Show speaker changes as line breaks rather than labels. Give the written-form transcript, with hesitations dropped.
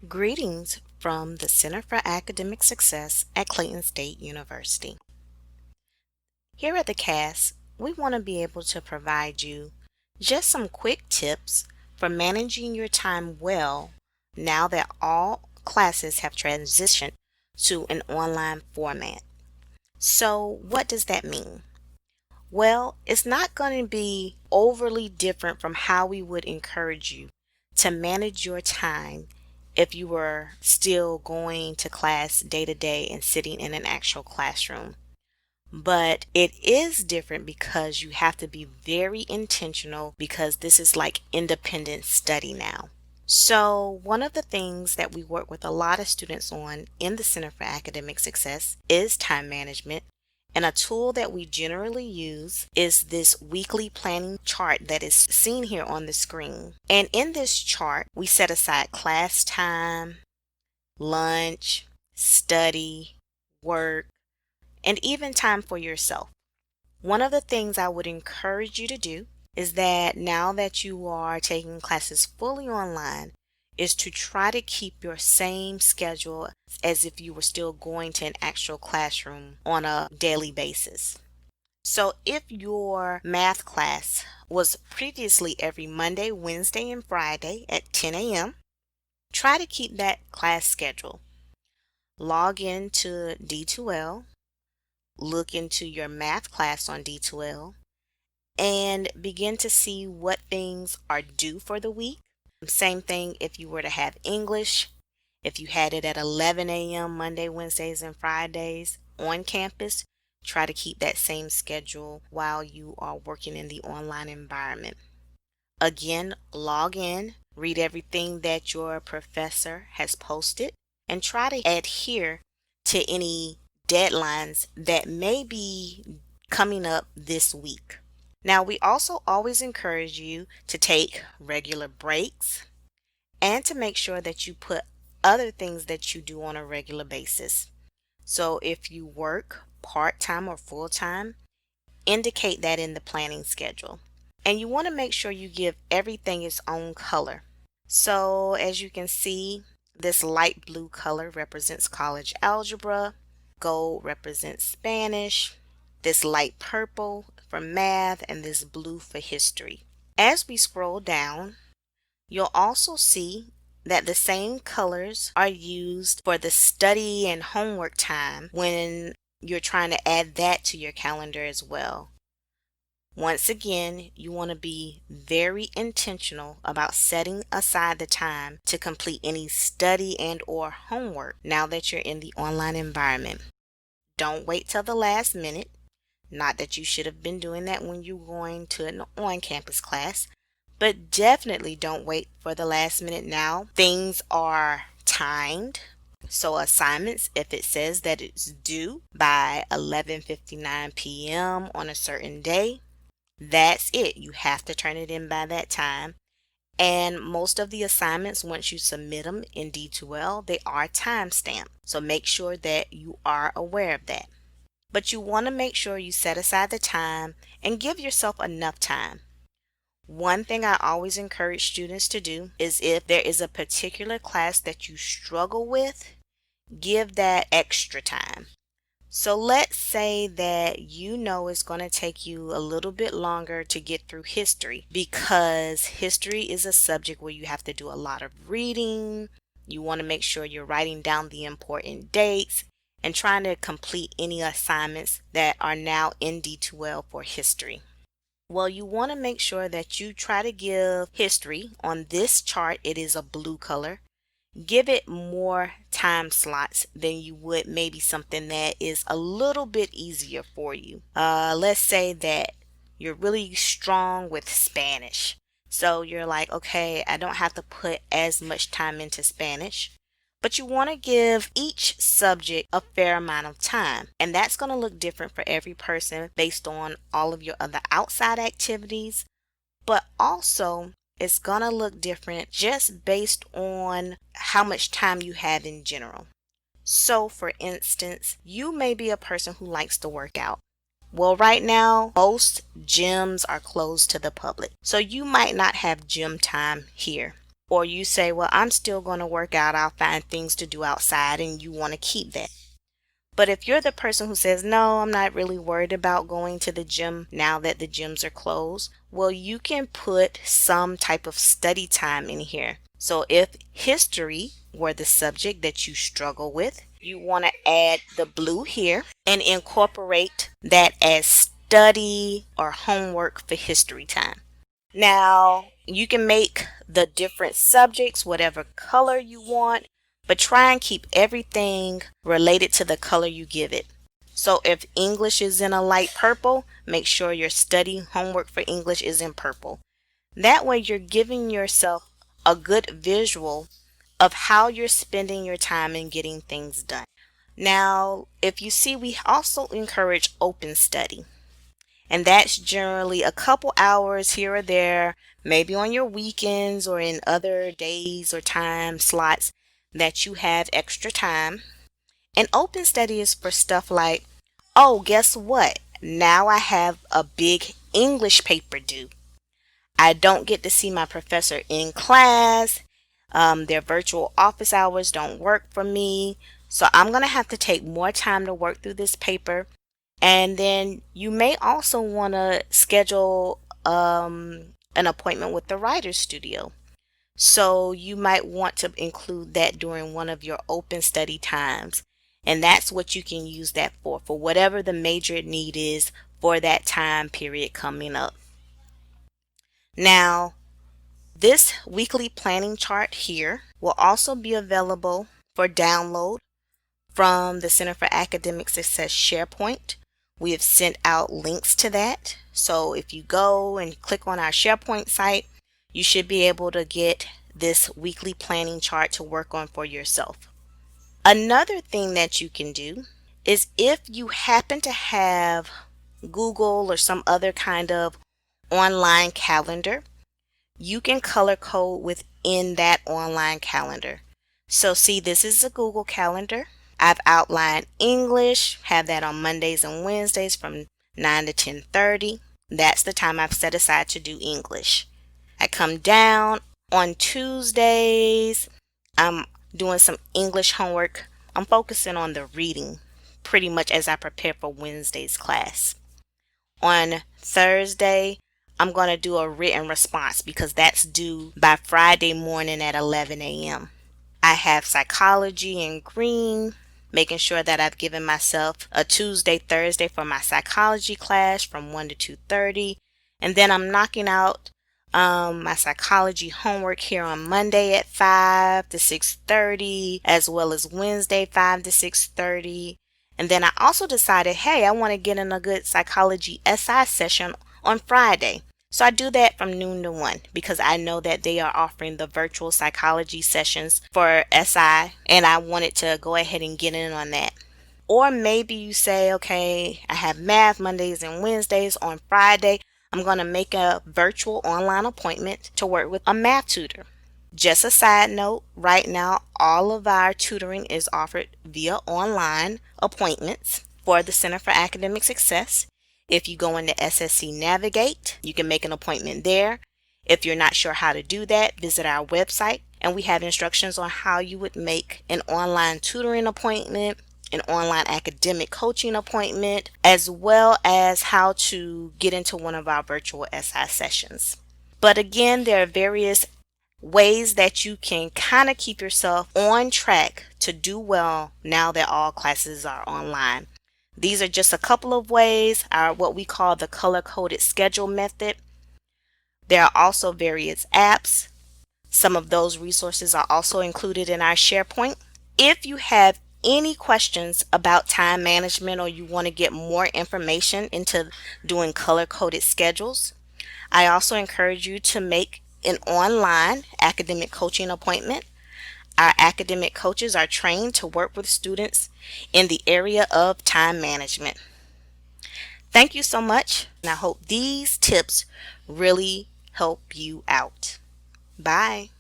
Greetings from the Center for Academic Success at Clayton State University. Here at the CAS, we want to be able to provide you just some quick tips for managing your time well now that all classes have transitioned to an online format. So, what does that mean? Well, it's not going to be overly different from how we would encourage you to manage your time if you were still going to class day to day and sitting in an actual classroom. But it is different because you have to be very intentional because this is like independent study now. So, one of the things that we work with a lot of students on in the Center for Academic Success is time management. And a tool that we generally use is this weekly planning chart that is seen here on the screen. And in this chart, we set aside class time, lunch, study, work, and even time for yourself. One of the things I would encourage you to do is that now that you are taking classes fully online, is to try to keep your same schedule as if you were still going to an actual classroom on a daily basis. So if your math class was previously every Monday, Wednesday, and Friday at 10 a.m., try to keep that class schedule. Log into D2L, look into your math class on D2L, and begin to see what things are due for the week. Same thing if you were to have English. If you had it at 11 a.m. Monday, Wednesdays, and Fridays on campus, try to keep that same schedule while you are working in the online environment. Again, log in, read everything that your professor has posted, and try to adhere to any deadlines that may be coming up this week. Now, we also always encourage you to take regular breaks and to make sure that you put other things that you do on a regular basis. So if you work part-time or full-time, indicate that in the planning schedule. And you want to make sure you give everything its own color. So as you can see, this light blue color represents college algebra, gold represents Spanish, this light purple for math, and this blue for history. As we scroll down, you'll also see that the same colors are used for the study and homework time when you're trying to add that to your calendar as well. Once again, you want to be very intentional about setting aside the time to complete any study and or homework now that you're in the online environment. Don't wait till the last minute. Not that you should have been doing that when you're going to an on-campus class, but definitely don't wait for the last minute now. Things are timed. So assignments, if it says that it's due by 11:59 p.m. on a certain day, that's it. You have to turn it in by that time. And most of the assignments, once you submit them in D2L, they are time-stamped. So make sure that you are aware of that. But you want to make sure you set aside the time and give yourself enough time. One thing I always encourage students to do is if there is a particular class that you struggle with, give that extra time. So let's say that you know it's going to take you a little bit longer to get through history because history is a subject where you have to do a lot of reading. You want to make sure you're writing down the important dates and trying to complete any assignments that are now in D2L for history. Well, you want to make sure that you try to give history on this chart. It is a blue color. Give it more time slots than you would maybe something that is a little bit easier for you. Let's say that you're really strong with Spanish. So you're like, okay, I don't have to put as much time into Spanish. But you want to give each subject a fair amount of time. And that's going to look different for every person based on all of your other outside activities. But also, it's going to look different just based on how much time you have in general. So, for instance, you may be a person who likes to work out. Well, right now, most gyms are closed to the public. So you might not have gym time here. Or you say, well, I'm still going to work out. I'll find things to do outside, and you want to keep that. But if you're the person who says, no, I'm not really worried about going to the gym now that the gyms are closed, well, you can put some type of study time in here. So if history were the subject that you struggle with, you want to add the blue here and incorporate that as study or homework for history time. Now, you can make the different subjects whatever color you want, but try and keep everything related to the color you give it. So if English is in a light purple, make sure your study homework for English is in purple. That way you're giving yourself a good visual of how you're spending your time and getting things done. Now, if you see, we also encourage open study. And that's generally a couple hours here or there, maybe on your weekends or in other days or time slots that you have extra time. And open study is for stuff like, oh, guess what? Now I have a big English paper due. I don't get to see my professor in class. Their virtual office hours don't work for me. So I'm going to have to take more time to work through this paper. And then you may also want to schedule an appointment with the writer's studio. So you might want to include that during one of your open study times. And that's what you can use that for whatever the major need is for that time period coming up. Now, this weekly planning chart here will also be available for download from the Center for Academic Success SharePoint. We have sent out links to that. So if you go and click on our SharePoint site, you should be able to get this weekly planning chart to work on for yourself. Another thing that you can do is if you happen to have Google or some other kind of online calendar, you can color code within that online calendar. So see, this is a Google calendar. I've outlined English, have that on Mondays and Wednesdays from 9 to 10:30. That's the time I've set aside to do English. I come down on Tuesdays. I'm doing some English homework. I'm focusing on the reading pretty much as I prepare for Wednesday's class. On Thursday, I'm going to do a written response because that's due by Friday morning at 11 a.m. I have psychology in green, making sure that I've given myself a Tuesday, Thursday for my psychology class from 1 to 2:30. And then I'm knocking out my psychology homework here on Monday at 5 to 6:30, as well as Wednesday 5 to 6:30. And then I also decided, hey, I want to get in a good psychology SI session on Friday. So I do that from noon to 1 because I know that they are offering the virtual psychology sessions for SI, and I wanted to go ahead and get in on that. Or maybe you say, okay, I have math Mondays and Wednesdays. On Friday, I'm going to make a virtual online appointment to work with a math tutor. Just a side note, right now, all of our tutoring is offered via online appointments for the Center for Academic Success. If you go into SSC Navigate, you can make an appointment there. If you're not sure how to do that, visit our website, and we have instructions on how you would make an online tutoring appointment, an online academic coaching appointment, as well as how to get into one of our virtual SI sessions. But again, there are various ways that you can kind of keep yourself on track to do well now that all classes are online. These are just a couple of ways, what we call the color-coded schedule method. There are also various apps. Some of those resources are also included in our SharePoint. If you have any questions about time management or you want to get more information into doing color-coded schedules, I also encourage you to make an online academic coaching appointment. Our academic coaches are trained to work with students in the area of time management. Thank you so much, and I hope these tips really help you out. Bye.